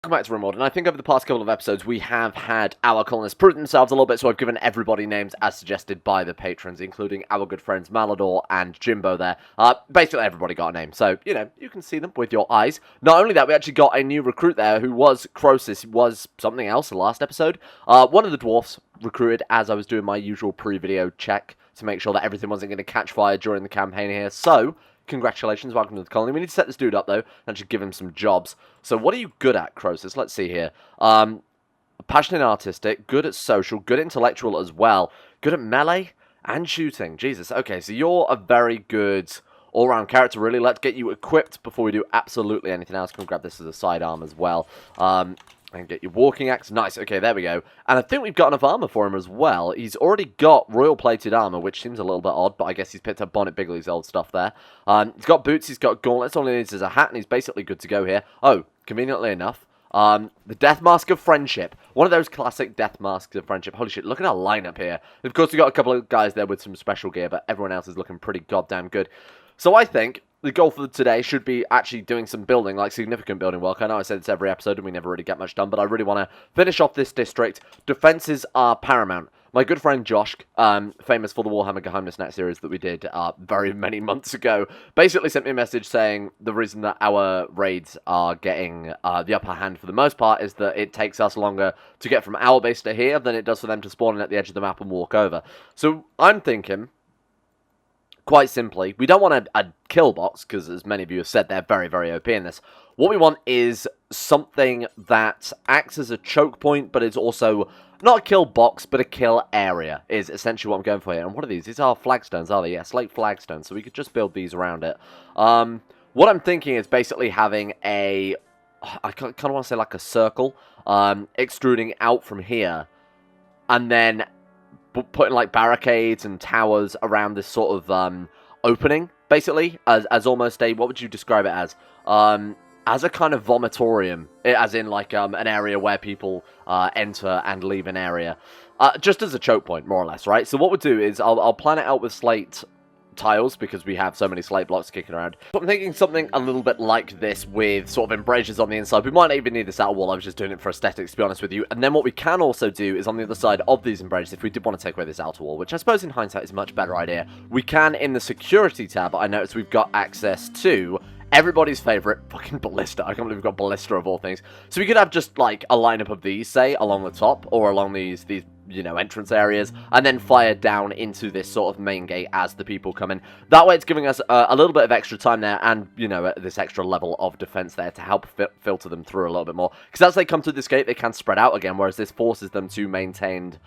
Welcome back to Rimworld, and I think over the past couple of episodes we have had our colonists prove themselves a little bit, so I've given everybody names as suggested by the patrons, including our good friends Malador and Jimbo there. Basically everybody got a name, so, you know, you can see them with your eyes. Not only that, we actually got a new recruit there who was Croesus, was something else the last episode. One of the dwarfs recruited as I was doing my usual pre-video check to make sure that everything wasn't going to catch fire during the campaign here, so congratulations, welcome to the colony. We need to set this dude up, though, and actually give him some jobs. So what are you good at, Croesus? Let's see here. Passionate and artistic, good at social, good intellectual as well, good at melee and shooting. Jesus, okay, so you're a very good all-round character, really. Let's get you equipped before we do absolutely anything else. Can grab this as a sidearm as well. And get your walking axe. Nice, okay, there we go. And I think we've got enough armor for him as well. He's already got royal plated armor, which seems a little bit odd, but I guess he's picked up Bonnet Bigly's old stuff there. He's got boots, he's got gauntlets, all he needs is a hat, and he's basically good to go here. Oh, conveniently enough, the Death Mask of Friendship. One of those classic Death Masks of Friendship. Holy shit, look at our lineup here. Of course, we've got a couple of guys there with some special gear, but everyone else is looking pretty goddamn good. So I think the goal for today should be actually doing some building, like significant building work. I know I said this every episode and we never really get much done, but I really want to finish off this district. Defenses are paramount. My good friend Josh, famous for the Warhammer Geheimnisnet series that we did very many months ago, basically sent me a message saying the reason that our raids are getting the upper hand for the most part is that it takes us longer to get from our base to here than it does for them to spawn in at the edge of the map and walk over. So I'm thinking, quite simply, we don't want a kill box, because as many of you have said, they're very, very OP in this. What we want is something that acts as a choke point, but is also not a kill box, but a kill area, is essentially what I'm going for here. And what are these? These are flagstones, are they? Yeah, slate flagstones, so we could just build these around it. What I'm thinking is basically having a, I kind of want to say like a circle, extruding out from here, and then putting like barricades and towers around this sort of opening, basically, as almost a, what would you describe it as a kind of vomitorium, as in like an area where people enter and leave an area, just as a choke point, more or less, right? So what we'll do is I'll plan it out with slate tiles, because we have so many slate blocks kicking around. So I'm thinking something a little bit like this with sort of embrasures on the inside. We might not even need this outer wall. I was just doing it for aesthetics, to be honest with you. And then what we can also do is on the other side of these embrasures, if we did want to take away this outer wall, which I suppose in hindsight is a much better idea, we can, in the security tab, I noticed we've got access to everybody's favorite fucking ballista. I can't believe we've got ballista of all things. So we could have just like a lineup of these, say, along the top or along these you know, entrance areas, and then fire down into this sort of main gate as the people come in. That way it's giving us a little bit of extra time there, and, you know, this extra level of defense there to help filter them through a little bit more. Because as they come to this gate, they can spread out again, whereas this forces them to maintain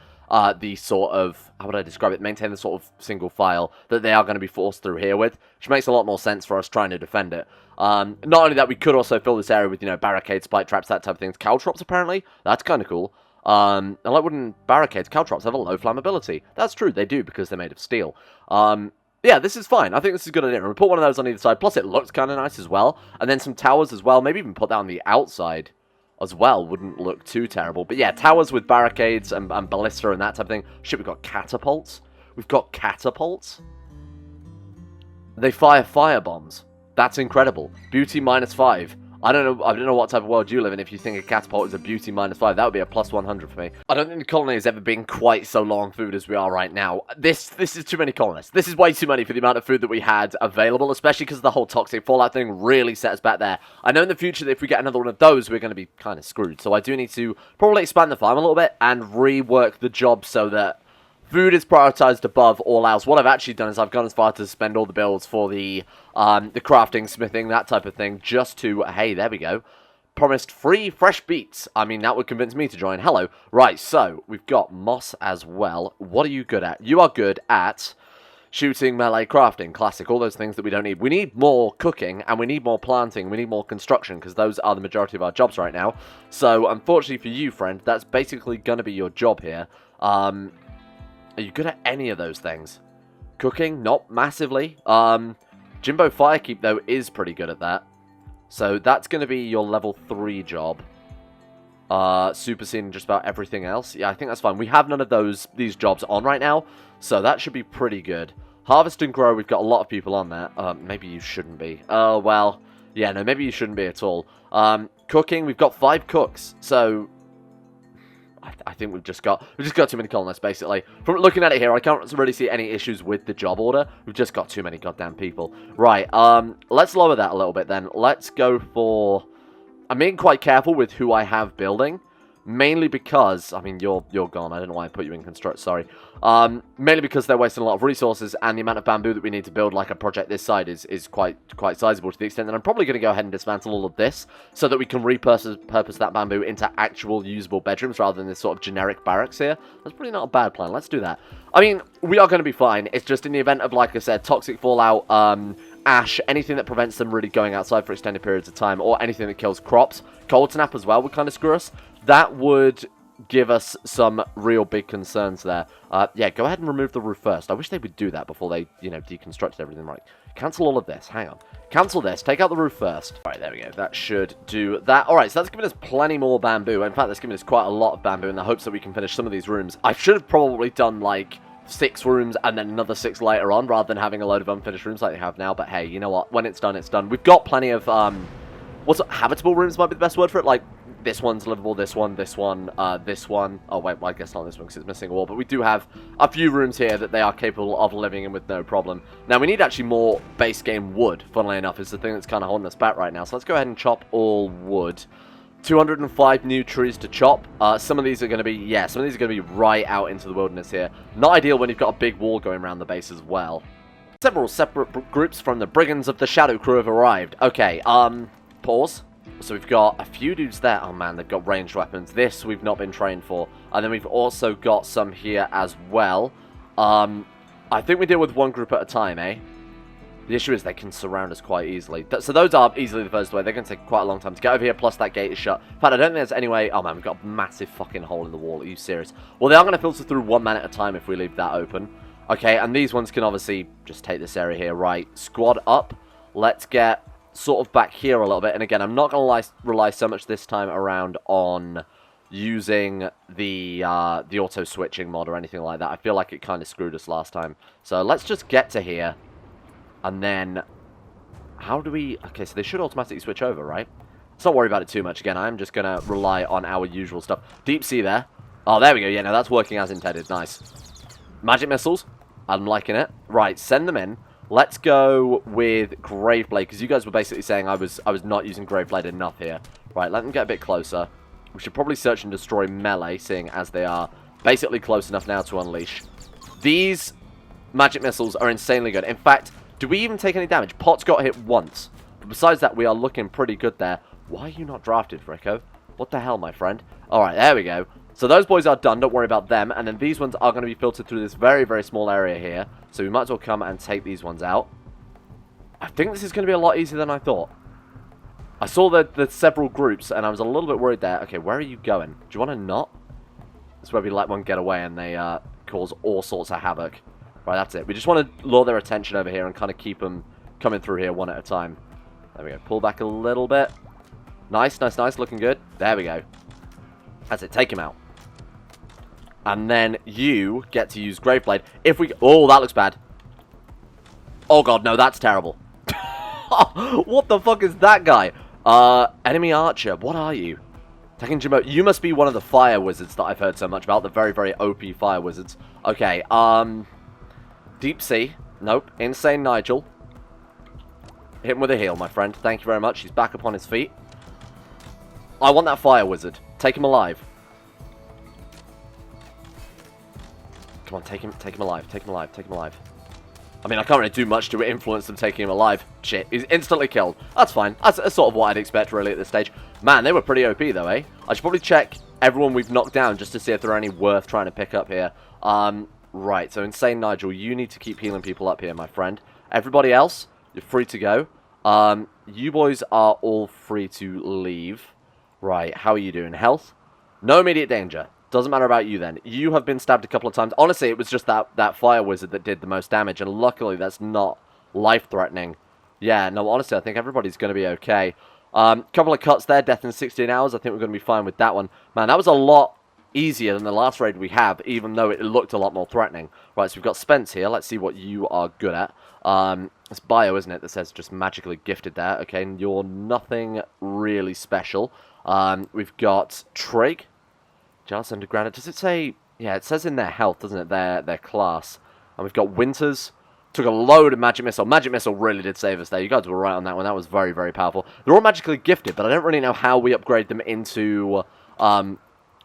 the sort of, how would I describe it, maintain the sort of single file that they are going to be forced through here with, which makes a lot more sense for us trying to defend it. Not only that, we could also fill this area with, you know, barricades, spike traps, that type of things. Caltrops, apparently. That's kind of cool. I like wooden barricades. Caltrops have a low flammability. That's true, they do, because they're made of steel. Yeah, this is fine. I think this is a good idea. We'll put one of those on either side. Plus, it looks kind of nice as well. And then some towers as well. Maybe even put that on the outside as well. Wouldn't look too terrible. But yeah, towers with barricades and ballista and that type of thing. Shit, we've got catapults. We've got catapults. They fire firebombs. That's incredible. Beauty -5. I don't know what type of world you live in if you think a catapult is a beauty -5. That would be a plus 100 for me. I don't think the colony has ever been quite so low on food as we are right now. This is too many colonists. This is way too many for the amount of food that we had available, especially because the whole toxic fallout thing really set us back there. I know in the future that if we get another one of those, we're going to be kind of screwed. So I do need to probably expand the farm a little bit and rework the job so that food is prioritized above all else. What I've actually done is I've gone as far to spend all the bills for the crafting, smithing, that type of thing, just to, hey, there we go, promised free fresh beets. I mean, that would convince me to join. Hello. Right, so we've got Moss as well. What are you good at? You are good at shooting, melee, crafting, classic, all those things that we don't need. We need more cooking, and we need more planting, we need more construction, because those are the majority of our jobs right now. So, unfortunately for you, friend, that's basically going to be your job here. Are you good at any of those things? Cooking? Not massively. Jimbo Firekeep, though, is pretty good at that. So that's going to be your level 3 job. Superseding just about everything else. Yeah, I think that's fine. We have none of these jobs on right now, so that should be pretty good. Harvest and Grow, we've got a lot of people on that. Maybe you shouldn't be. Oh, well, yeah, no, maybe you shouldn't be at all. Cooking, we've got 5 cooks, so I think we've just got too many colonists, basically. From looking at it here, I can't really see any issues with the job order. We've just got too many goddamn people. Right, let's lower that a little bit then. Let's go for... I'm being quite careful with who I have building. Mainly because, I mean, you're gone. I don't know why I put you in construct, sorry. Mainly because they're wasting a lot of resources, and the amount of bamboo that we need to build like a project this side is quite sizable, to the extent that I'm probably going to go ahead and dismantle all of this, so that we can repurpose that bamboo into actual usable bedrooms, rather than this sort of generic barracks here. That's probably not a bad plan. Let's do that. I mean, we are going to be fine. It's just in the event of, like I said, toxic fallout, ash, anything that prevents them really going outside for extended periods of time, or anything that kills crops. Cold snap as well would kind of screw us. That would give us some real big concerns there. Yeah, go ahead and remove the roof first. I wish they would do that before they, you know, deconstructed everything right. Cancel all of this. Hang on. Cancel this. Take out the roof first. All right, there we go. That should do that. All right, so that's given us plenty more bamboo. In fact, that's given us quite a lot of bamboo in the hopes that we can finish some of these rooms. I should have probably done, like, 6 rooms and then another 6 later on, rather than having a load of unfinished rooms like they have now. But hey, you know what? When it's done, it's done. We've got plenty of, habitable rooms might be the best word for it. Like, this one's livable, this one, this one. Oh, wait, well, I guess not this one because it's missing a wall. But we do have a few rooms here that they are capable of living in with no problem. Now, we need actually more base game wood, funnily enough, is the thing that's kind of holding us back right now. So let's go ahead and chop all wood. 205 new trees to chop. Some of these are going to be, yeah, some of these are going to be right out into the wilderness here. Not ideal when you've got a big wall going around the base as well. Several separate groups from the Brigands of the Shadow Crew have arrived. Okay, pause. So we've got a few dudes there. Oh man, they've got ranged weapons. This we've not been trained for. And then we've also got some here as well. I think we deal with one group at a time, eh? The issue is they can surround us quite easily. So those are easily the first way. They're going to take quite a long time to get over here, plus that gate is shut. In fact, I don't think there's any way... Oh man, we've got a massive fucking hole in the wall. Are you serious? Well, they are going to filter through one man at a time if we leave that open. Okay, and these ones can obviously just take this area here. Right, squad up. Let's get sort of back here a little bit. And again, I'm not going to rely so much this time around on using the auto switching mod or anything like that. I feel like it kind of screwed us last time. So let's just get to here. And then, how do we... Okay, so they should automatically switch over, right? Let's not worry about it too much. Again, I'm just going to rely on our usual stuff. Deep sea there. Oh, there we go. Yeah, no, that's working as intended. Nice. Magic missiles. I'm liking it. Right, send them in. Let's go with Graveblade, because you guys were basically saying I was not using Graveblade enough here. Right, let them get a bit closer. We should probably search and destroy melee, seeing as they are basically close enough now to unleash. These magic missiles are insanely good. In fact... Do we even take any damage? Pot's got hit once. But besides that, we are looking pretty good there. Why are you not drafted, Fricko? What the hell, my friend? Alright, there we go. So those boys are done. Don't worry about them. And then these ones are going to be filtered through this very, very small area here. So we might as well come and take these ones out. I think this is going to be a lot easier than I thought. I saw the several groups, and I was a little bit worried there. Okay, where are you going? Do you want to not? That's where we let one get away, and they cause all sorts of havoc. Right, that's it. We just want to lure their attention over here and kind of keep them coming through here one at a time. There we go. Pull back a little bit. Nice, nice, nice. Looking good. There we go. That's it. Take him out. And then you get to use Graveblade. If we... Oh, that looks bad. Oh, God. No, that's terrible. What the fuck is that guy? Enemy archer. What are you? Taking Jimbo. You must be one of the fire wizards that I've heard so much about. The very, very OP fire wizards. Okay, Deep Sea. Nope. Insane Nigel. Hit him with a heal, my friend. Thank you very much. He's back upon his feet. I want that fire wizard. Take him alive. Come on, take him alive. Take him alive. Take him alive. I mean, I can't really do much to influence them taking him alive. Shit. He's instantly killed. That's fine. That's sort of what I'd expect, really, at this stage. Man, they were pretty OP, though, eh? I should probably check everyone we've knocked down just to see if there are any worth trying to pick up here. Right, so Insane Nigel, you need to keep healing people up here, my friend. Everybody else, you're free to go. You boys are all free to leave. Right, how are you doing? Health? No immediate danger. Doesn't matter about you then. You have been stabbed a couple of times. Honestly, it was just that fire wizard that did the most damage, and luckily that's not life-threatening. Yeah, no, honestly, I think everybody's going to be okay. Couple of cuts there, death in 16 hours. I think we're going to be fine with that one. Man, that was a lot easier than the last raid we have, even though it looked a lot more threatening. Right, so we've got Spence here. Let's see what you are good at. It's bio, isn't it, that says just magically gifted there. Okay, and you're nothing really special. We've got Trig. Just underground. Does it say... Yeah, it says in their health, doesn't it? Their class. And we've got Winters. Took a load of Magic Missile. Magic Missile really did save us there. You guys were right on that one. That was very, very powerful. They're all magically gifted, but I don't really know how we upgrade them into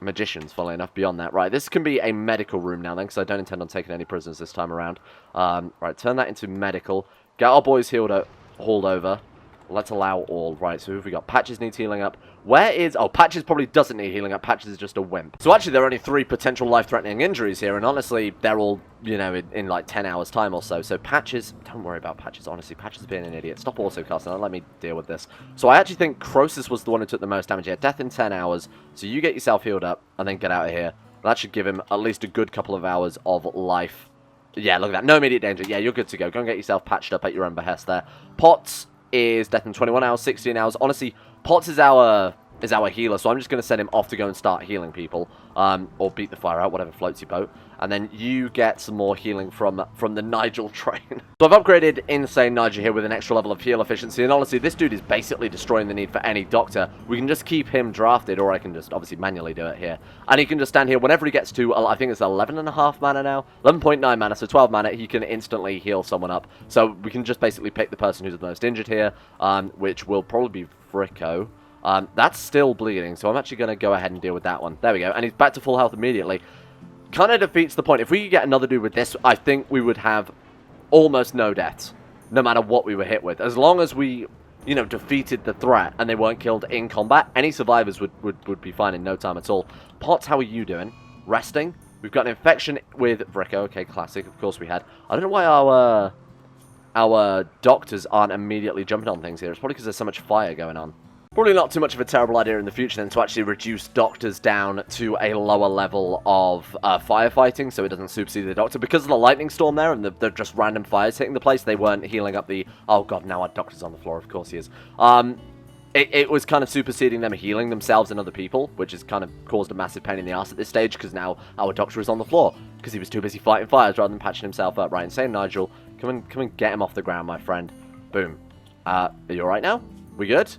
magicians, funnily enough, beyond that. Right, this can be a medical room now then, because I don't intend on taking any prisoners this time around. Right, turn that into medical. Get our boys hauled over. Let's allow all. Right, so who have we got? Patches needs healing up. Where is... Oh, Patches probably doesn't need healing up. Patches is just a wimp. So actually, there are only 3 potential life-threatening injuries here, and honestly, they're all, you know, in like 10 hours' time or so. So Patches... Don't worry about Patches, honestly. Patches is being an idiot. Stop auto-casting. Let me deal with this. So I actually think Croesus was the one who took the most damage here. Death in 10 hours. So you get yourself healed up, and then get out of here. That should give him at least a good couple of hours of life. Yeah, look at that. No immediate danger. Yeah, you're good to go. Go and get yourself patched up at your own behest there. Potts is death in 21 hours, 16 hours. Honestly, Potts is our healer, so I'm just going to send him off to go and start healing people. Or beat the fire out, whatever floats your boat. And then you get some more healing from the Nigel train. So I've upgraded Insane Nigel here with an extra level of heal efficiency. And honestly, this dude is basically destroying the need for any doctor. We can just keep him drafted, or I can just obviously manually do it here. And he can just stand here whenever he gets to, I think it's 11.5 mana now. 11.9 mana, so 12 mana, he can instantly heal someone up. So we can just basically pick the person who's the most injured here, which will probably be Fricko. That's still bleeding, so I'm actually going to go ahead and deal with that one. There we go, and he's back to full health immediately. Kind of defeats the point. If we could get another dude with this, I think we would have almost no deaths, no matter what we were hit with. As long as we, you know, defeated the threat and they weren't killed in combat, any survivors would be fine in no time at all. Potts, how are you doing? Resting? We've got an infection with Vricko. Okay, classic. Of course we had. I don't know why our doctors aren't immediately jumping on things here. It's probably because there's so much fire going on. Probably not too much of a terrible idea in the future then to actually reduce doctors down to a lower level of firefighting so it doesn't supersede the doctor. Because of the lightning storm there and the just random fires hitting the place, they weren't healing up the... Oh god, now our doctor's on the floor, of course he is. It was kind of superseding them healing themselves and other people, which has kind of caused a massive pain in the ass at this stage because now our doctor is on the floor because he was too busy fighting fires rather than patching himself up. Right, Insane Nigel, come and get him off the ground, my friend. Boom. Are you alright now? We good?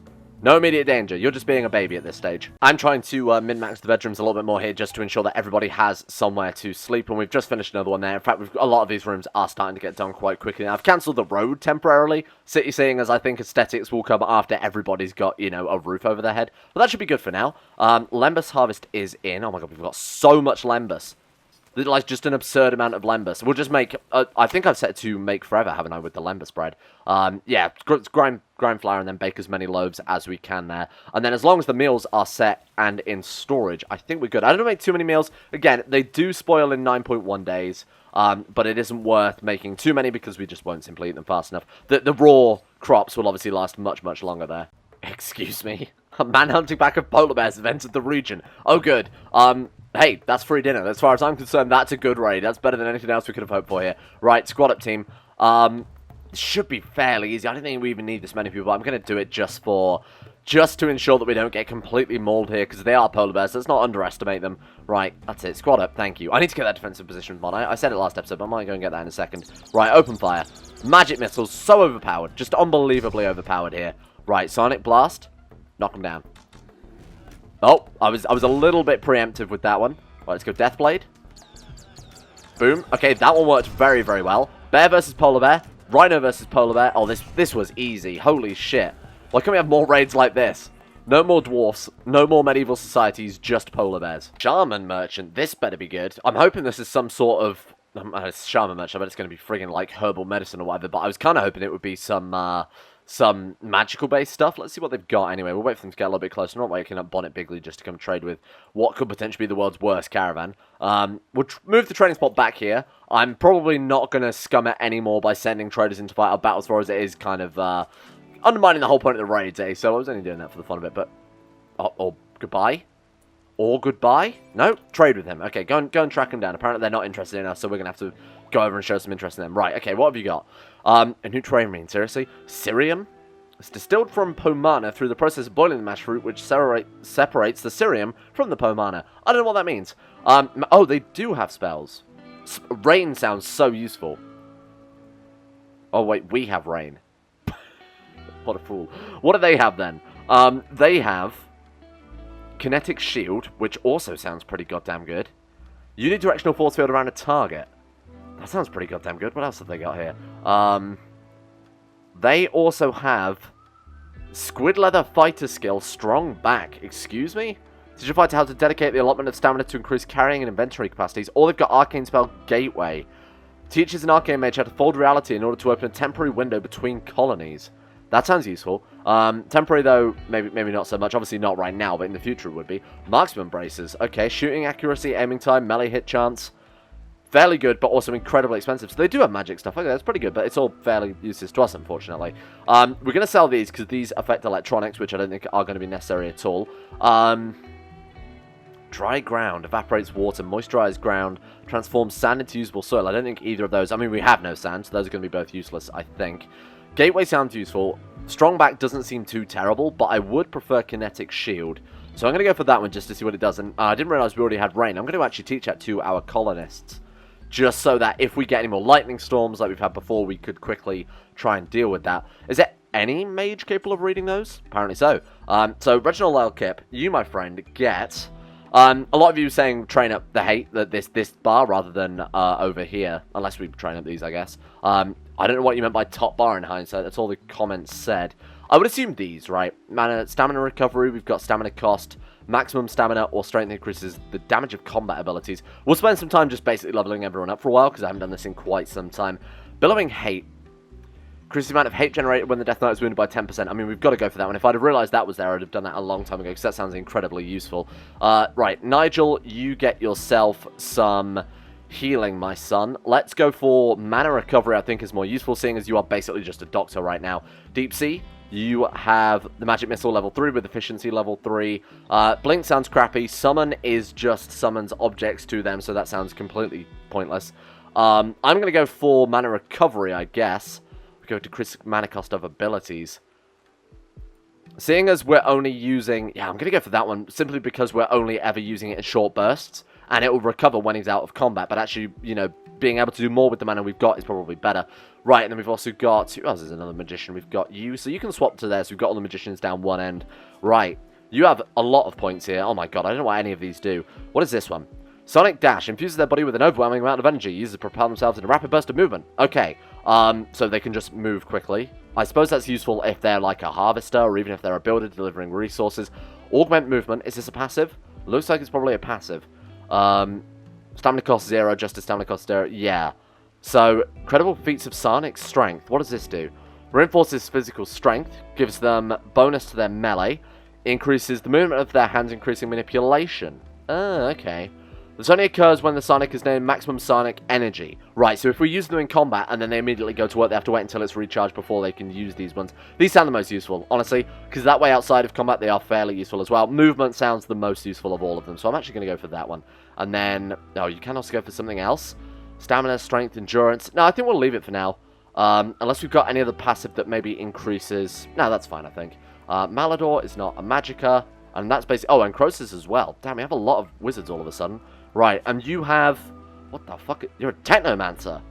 No immediate danger. You're just being a baby at this stage. I'm trying to min-max the bedrooms a little bit more here just to ensure that everybody has somewhere to sleep. And we've just finished another one there. In fact, a lot of these rooms are starting to get done quite quickly. Now, I've cancelled the road temporarily. City seeing as I think aesthetics will come after everybody's got, you know, a roof over their head. But that should be good for now. Lembas Harvest is in. Oh my god, we've got so much Lembas. Like, just an absurd amount of Lembas. We'll just make... I think I've set to make forever, haven't I, with the Lembas bread. Yeah, grind flour and then bake as many loaves as we can there. And then as long as the meals are set and in storage, I think we're good. I don't make too many meals. Again, they do spoil in 9.1 days. But it isn't worth making too many because we just won't simply eat them fast enough. The raw crops will obviously last much, much longer there. Excuse me. A manhunting pack of polar bears have entered the region. Oh, good. Hey, that's free dinner. As far as I'm concerned, that's a good raid. That's better than anything else we could have hoped for here. Right, squad up team. Should be fairly easy. I don't think we even need this many people. I'm going to do it just to ensure that we don't get completely mauled here, because they are polar bears. Let's not underestimate them. Right, that's it. Squad up. Thank you. I need to get that defensive position with Mon. I said it last episode, but I might go and get that in a second. Right, open fire. Magic missiles. So overpowered. Just unbelievably overpowered here. Right, Sonic Blast. Knock them down. Oh, I was a little bit preemptive with that one. Right, let's go Deathblade. Boom. Okay, that one worked very, very well. Bear versus Polar Bear. Rhino versus Polar Bear. Oh, this was easy. Holy shit. Why can't we have more raids like this? No more dwarfs. No more medieval societies. Just Polar Bears. Shaman Merchant. This better be good. I'm hoping this is some sort of... Shaman Merchant. I bet it's going to be friggin' like herbal medicine or whatever. But I was kind of hoping it would be some magical-based stuff. Let's see what they've got anyway. We'll wait for them to get a little bit closer. I'm not waking up Bonnet Bigly just to come trade with what could potentially be the world's worst caravan. We'll move the trading spot back here. I'm probably not going to scum it anymore by sending traders into fight our battles for, as it is kind of undermining the whole point of the raids, eh? So I was only doing that for the fun of it, but... Oh, goodbye? Or goodbye? No? Trade with him. Okay, go and track him down. Apparently they're not interested in us, so we're going to have to go over and show some interest in them. Right, okay, what have you got? A new train marine, seriously? Cerium? It's distilled from pomana through the process of boiling the mashed fruit, which separates the cerium from the pomana. I don't know what that means. Oh, they do have spells. Rain sounds so useful. Oh, wait, we have rain. What a fool. What do they have, then? They have Kinetic Shield, which also sounds pretty goddamn good. Unidirectional force field around a target. That sounds pretty goddamn good. What else have they got here? They also have Squid Leather Fighter Skill, Strong Back. Excuse me? Teach your fighter how to dedicate the allotment of stamina to increase carrying and inventory capacities. Or they've got Arcane Spell Gateway. Teaches an arcane mage how to fold reality in order to open a temporary window between colonies. That sounds useful. Temporary though, maybe not so much. Obviously not right now, but in the future it would be. Marksman Braces. Okay, shooting accuracy, aiming time, melee hit chance. Fairly good, but also incredibly expensive. So they do have magic stuff. Okay, that's pretty good, but it's all fairly useless to us, unfortunately. We're going to sell these because these affect electronics, which I don't think are going to be necessary at all. Dry ground, evaporates water, moisturized ground, transforms sand into usable soil. I don't think either of those, I mean, we have no sand, so those are going to be both useless, I think. Gateway sounds useful. Strong back doesn't seem too terrible, but I would prefer kinetic shield. So I'm going to go for that one just to see what it does. And I didn't realize we already had rain. I'm going to actually teach that to our colonists, just so that if we get any more lightning storms like we've had before, we could quickly try and deal with that. Is there any mage capable of reading those? Apparently so. So Reginald Lyle-Kip, you, my friend, get... a lot of you saying train up the hate, this bar rather than over here, unless we train up these, I guess. I don't know what you meant by top bar in hindsight. That's all the comments said. I would assume these, right? Stamina recovery, we've got stamina cost, maximum stamina or strength increases the damage of combat abilities. We'll spend some time just basically leveling everyone up for a while, because I haven't done this in quite some time. Billowing hate. Increases the amount of hate generated when the Death Knight is wounded by 10%. I mean, we've got to go for that one. If I'd have realised that was there, I'd have done that a long time ago, because that sounds incredibly useful. Right, Nigel, you get yourself some healing, my son. Let's go for mana recovery, I think is more useful, seeing as you are basically just a doctor right now. Deep Sea, you have the Magic Missile level 3 with efficiency level 3. Blink sounds crappy. Summon is just summons objects to them, so that sounds completely pointless. I'm going to go for mana recovery, I guess. Go to decrease mana cost of abilities. Seeing as we're only using... Yeah, I'm going to go for that one, simply because we're only ever using it in short bursts, and it will recover when he's out of combat, but actually, you know, being able to do more with the mana we've got is probably better. Right, and then we've also got... Who else is another magician? We've got you, so you can swap to there, so we've got all the magicians down one end. Right, you have a lot of points here. Oh my god, I don't know what any of these do. What is this one? Sonic Dash infuses their body with an overwhelming amount of energy, uses to propel themselves in a rapid burst of movement. Okay, so they can just move quickly. I suppose that's useful if they're like a harvester, or even if they're a builder delivering resources. Augment movement, is this a passive? Looks like it's probably a passive. Stamina cost 0, just as stamina cost 0, yeah. So, credible feats of psionic strength, what does this do? Reinforces physical strength, gives them bonus to their melee, increases the movement of their hands, increasing manipulation. Okay. This only occurs when the Sonic is named Maximum Sonic Energy. Right, so if we use them in combat and then they immediately go to work, they have to wait until it's recharged before they can use these ones. These sound the most useful, honestly, because that way outside of combat they are fairly useful as well. Movement sounds the most useful of all of them, so I'm actually going to go for that one. And then, oh, you can also go for something else. Stamina, strength, endurance. No, I think we'll leave it for now. Unless we've got any other passive that maybe increases... No, that's fine, I think. Malador is not a Magicka, and that's basically... Oh, and Crusaders as well. Damn, we have a lot of wizards all of a sudden. Right, and you have... What the fuck? You're a Technomancer.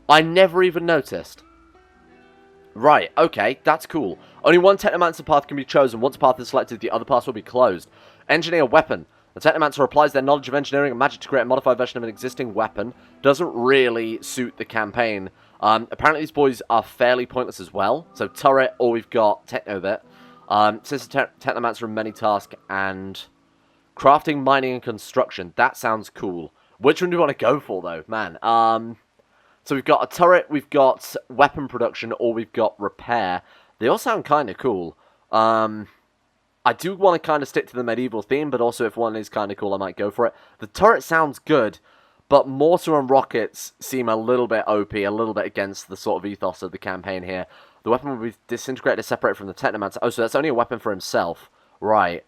I never even noticed. Right, okay, that's cool. Only one Technomancer path can be chosen. Once a path is selected, the other paths will be closed. Engineer weapon. The Technomancer applies their knowledge of engineering and magic to create a modified version of an existing weapon. Doesn't really suit the campaign. Apparently these boys are fairly pointless as well. So turret, or we've got Technobit. Since the Technomancer in many tasks and... Crafting, mining, and construction. That sounds cool. Which one do you want to go for, though? Man. So we've got a turret, we've got weapon production, or we've got repair. They all sound kind of cool. I do want to kind of stick to the medieval theme, but also if one is kind of cool, I might go for it. The turret sounds good, but mortar and rockets seem a little bit OP, a little bit against the sort of ethos of the campaign here. The weapon will be disintegrated and separated from the Technomancer. Oh, so that's only a weapon for himself. Right.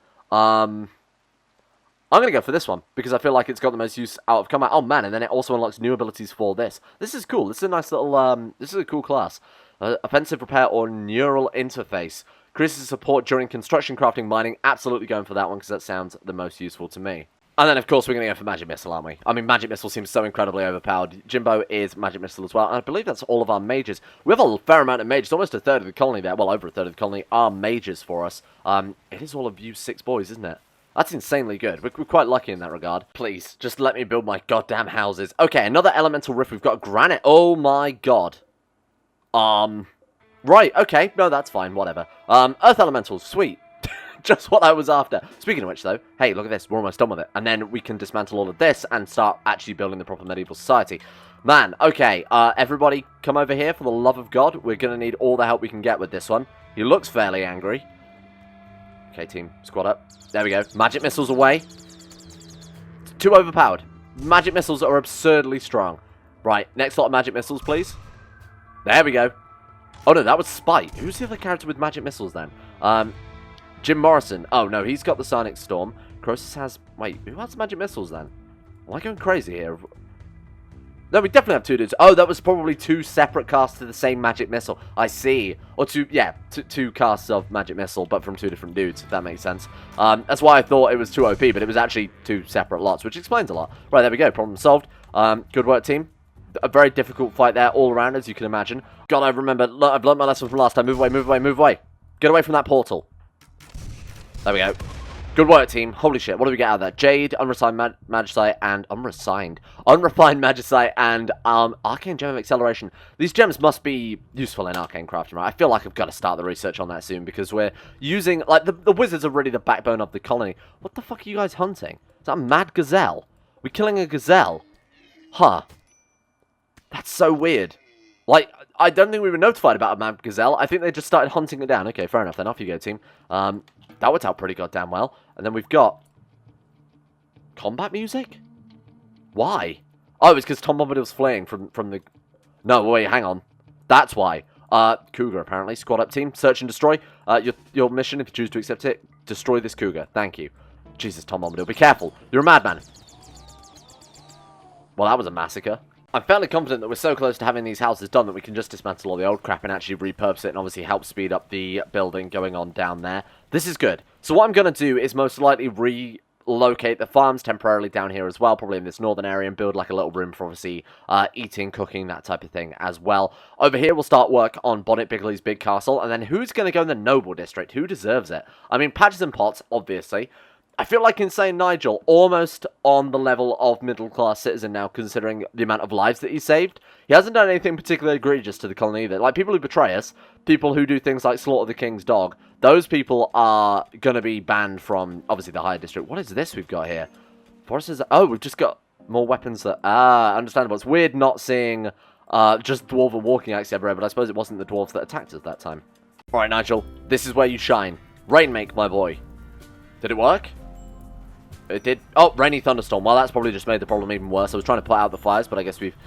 I'm going to go for this one, because I feel like it's got the most use out of combat. Oh, man, and then it also unlocks new abilities for this. This is cool. This is a nice little, this is a cool class. Offensive repair or neural interface. Increases support during construction, crafting, mining. Absolutely going for that one, because that sounds the most useful to me. And then, of course, we're going to go for Magic Missile, aren't we? I mean, Magic Missile seems so incredibly overpowered. Jimbo is Magic Missile as well. And I believe that's all of our mages. We have a fair amount of mages. Almost a third of the colony there. Well, over a third of the colony are mages for us. It is all of you 6 boys, isn't it? That's insanely good. We're quite lucky in that regard. Please, just let me build my goddamn houses. Okay, another elemental rift. We've got granite. Oh, my God. Right, okay. No, that's fine. Whatever. Earth elementals. Sweet. Just what I was after. Speaking of which, though, hey, look at this. We're almost done with it. And then we can dismantle all of this and start actually building the proper medieval society. Man, okay. Everybody, come over here for the love of God. We're going to need all the help we can get with this one. He looks fairly angry. Okay, team, squad up. There we go. Magic missiles away. It's too overpowered. Magic missiles are absurdly strong. Right, next lot of magic missiles, please. There we go. Oh, no, that was Spite. Who's the other character with magic missiles, then? Jim Morrison. Oh, no, he's got the Sonic Storm. Croesus has... Wait, who has magic missiles, then? Am I going crazy here? No, we definitely have 2 dudes. Oh, that was probably 2 separate casts to the same magic missile. I see. Or 2, yeah, 2 casts of magic missile, but from 2 different dudes, if that makes sense. That's why I thought it was 2 OP, but it was actually 2 separate lots, which explains a lot. Right, there we go. Problem solved. Good work, team. A very difficult fight there all around, as you can imagine. God, I remember. I've learned my lesson from last time. Move away, move away, move away. Get away from that portal. There we go. Good work, team. Holy shit, what do we get out of that? Jade, Unrefined Magicite, and... Unrefined Magicite, and Arcane Gem of Acceleration. These gems must be useful in Arcane Crafting, right? I feel like I've got to start the research on that soon, because we're using... Like, the wizards are really the backbone of the colony. What the fuck are you guys hunting? Is that a mad gazelle? We're killing a gazelle? Huh. That's so weird. Like, I don't think we were notified about a mad gazelle. I think they just started hunting it down. Okay, fair enough then. Off you go, team. That worked out pretty goddamn well. And then we've got... combat music? Why? Oh, it's because Tom Bombadil's fleeing from the... No, wait, hang on. That's why. Cougar, apparently. Squad up, team. Search and destroy. Your mission, if you choose to accept it, destroy this cougar. Thank you. Jesus, Tom Bombadil. Be careful. You're a madman. Well, that was a massacre. I'm fairly confident that we're so close to having these houses done that we can just dismantle all the old crap and actually repurpose it and obviously help speed up the building going on down there. This is good. So what I'm going to do is most likely relocate the farms temporarily down here as well, probably in this northern area, and build like a little room for obviously eating, cooking, that type of thing as well. Over here we'll start work on Bonnet Bigly's big castle, and then who's going to go in the noble district? Who deserves it? I mean, Patches and Pots, obviously. I feel like Insane Nigel, almost on the level of middle-class citizen now, considering the amount of lives that he saved. He hasn't done anything particularly egregious to the colony either. Like, people who betray us, people who do things like slaughter the king's dog, those people are going to be banned from, obviously, the higher district. What is this we've got here? Foresters... Oh, we've just got more weapons that... Ah, understandable. It's weird not seeing just dwarven walking axe everywhere, but I suppose it wasn't the dwarves that attacked us that time. Alright, Nigel, this is where you shine. Rainmake, my boy. Did it work? It did. Oh, rainy thunderstorm. Well, that's probably just made the problem even worse. I was trying to put out the fires, but I guess we've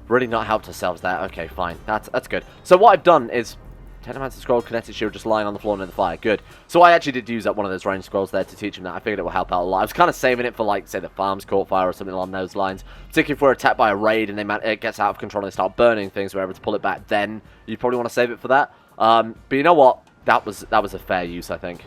really not helped ourselves there. Okay, fine. That's good. So what I've done is... Technomancer Scroll, Kinetic Shield just lying on the floor near the fire. Good. So I actually did use up one of those range scrolls there to teach him that. I figured it will help out a lot. I was kind of saving it for, like, say, the farms caught fire or something along those lines. Particularly if we're attacked by a raid and it gets out of control and they start burning things, we're able to pull it back, then you'd probably want to save it for that. But you know what? That was a fair use, I think.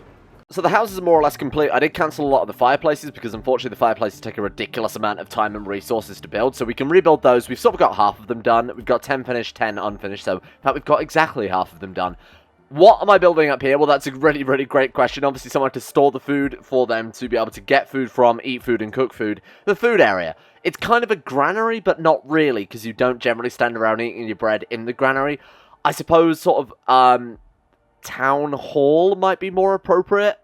So the houses are more or less complete. I did cancel a lot of the fireplaces because unfortunately the fireplaces take a ridiculous amount of time and resources to build. So we can rebuild those. We've sort of got half of them done. We've got 10 finished, 10 unfinished. So in fact we've got exactly half of them done. What am I building up here? Well, that's a really, really great question. Obviously somewhere to store the food for them to be able to get food from, eat food and cook food. The food area. It's kind of a granary, but not really because you don't generally stand around eating your bread in the granary. I suppose sort of town hall might be more appropriate.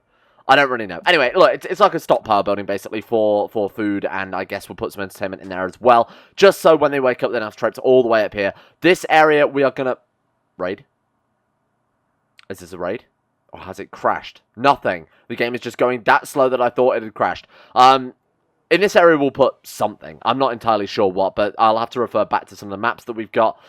I don't really know. Anyway, look, it's like a stockpile building, basically, for food, and I guess we'll put some entertainment in there as well, just so when they wake up, they don't have to traipse all the way up here. This area, we are gonna... Raid? Is this a raid? Or has it crashed? Nothing. The game is just going that slow that I thought it had crashed. In this area, we'll put something. I'm not entirely sure what, but I'll have to refer back to some of the maps that we've got.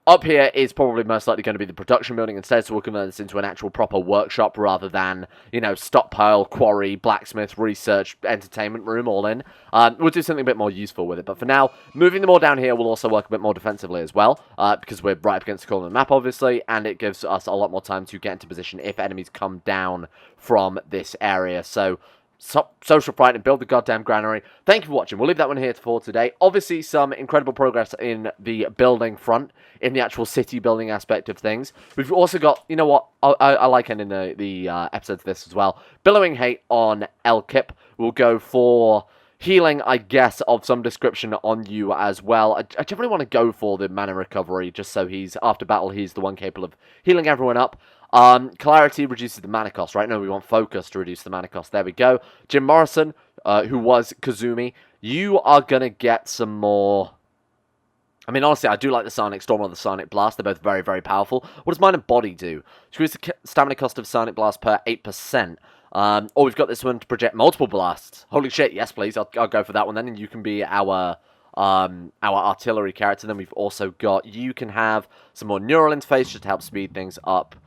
Up here is probably most likely going to be the production building instead, so we'll convert this into an actual proper workshop rather than, you know, stockpile, quarry, blacksmith, research, entertainment room all in. We'll do something a bit more useful with it, but for now, moving them all down here will also work a bit more defensively as well, because we're right up against the corner of the map, obviously, and it gives us a lot more time to get into position if enemies come down from this area, so... social fright and build the goddamn granary. Thank you for watching. We'll leave that one here for today. Obviously, some incredible progress in the building front, in the actual city building aspect of things. We've also got, you know what, I like ending the episodes of this as well. Billowing Hate on Elkip. We'll go for healing, I guess, of some description on you as well. I definitely want to go for the mana recovery, just so after battle, he's the one capable of healing everyone up. Clarity reduces the mana cost, right? No, we want focus to reduce the mana cost. There we go. Jim Morrison, who was Kazumi, you are going to get some more... I mean, honestly, I do like the Sonic Storm or the Sonic Blast. They're both very, very powerful. What does Mind and Body do? Decrease the stamina cost of Sonic Blast per 8%. Or we've got this one to project multiple blasts. Holy shit, yes, please. I'll go for that one then, and you can be our artillery character. Then we've also got, you can have some more neural interface just to help speed things up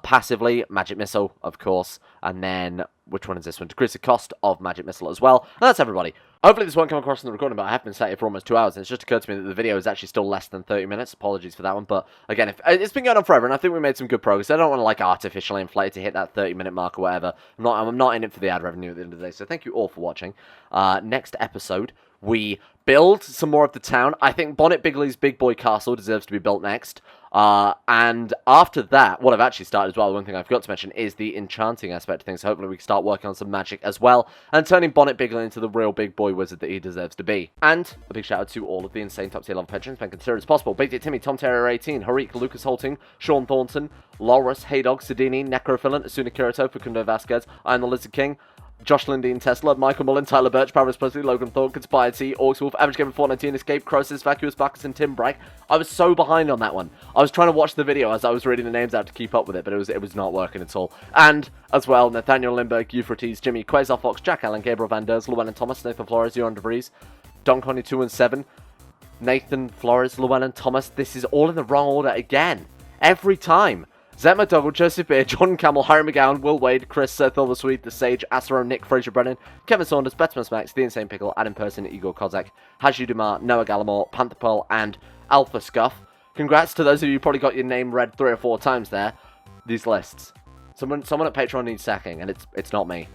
passively. Magic Missile, of course. And then, which one is this one? Decrease the cost of Magic Missile as well. And that's everybody. Hopefully this won't come across in the recording, but I have been sat here for almost 2 hours, and it's just occurred to me that the video is actually still less than 30 minutes. Apologies for that one, but again, it's been going on forever, and I think we made some good progress. I don't want to, like, artificially inflate to hit that 30-minute mark or whatever. I'm not in it for the ad revenue at the end of the day, so thank you all for watching. Next episode, we build some more of the town. I think Bonnet Bigly's Big Boy Castle deserves to be built next. And after that, what I've actually started as well, one thing I forgot to mention, is the enchanting aspect of things. So hopefully we can start working on some magic as well, and turning Bonnet Bigly into the real big boy wizard that he deserves to be. And a big shout out to all of the insane top tier level patrons, been considered as possible. Big Dick Timmy, Tom Terrier 18, Harik, Lucas Holting, Sean Thornton, Loris, Haydog, Sidini, Necrophilant, Asuna Kirito, Facundo Vasquez, I am the Lizard King, Josh Lindeen, Tesla, Michael Mullen, Tyler Birch, Paris Presley, Logan Thorne, Conspired T, Orcs Wolf, Average Gamer 419, Escape, Crosis, Vacuous Bacchus, and Tim Bragg. I was so behind on that one. I was trying to watch the video as I was reading the names out to keep up with it, but it was not working at all. And, as well, Nathaniel Lindbergh, Euphrates, Jimmy, Quasar Fox, Jack Allen, Gabriel Van Der, Llewellyn Thomas, Nathan Flores, Johan DeVries, Don Connie 2 and 7, Nathan Flores, Llewellyn Thomas. This is all in the wrong order again. Every time. Zet McDougall, Joseph Beer, John Camel, Harry McGowan, Will Wade, Chris, Seth Sweet, The Sage, Asaro, Nick, Fraser Brennan, Kevin Saunders, Betmas Max, The Insane Pickle, Adam Person, Igor Kozak, Haju Dumar, Noah Gallimore, Panther Pearl, and Alpha Scuff. Congrats to those of you who probably got your name read 3 or 4 times there. These lists. Someone at Patreon needs sacking, and it's not me.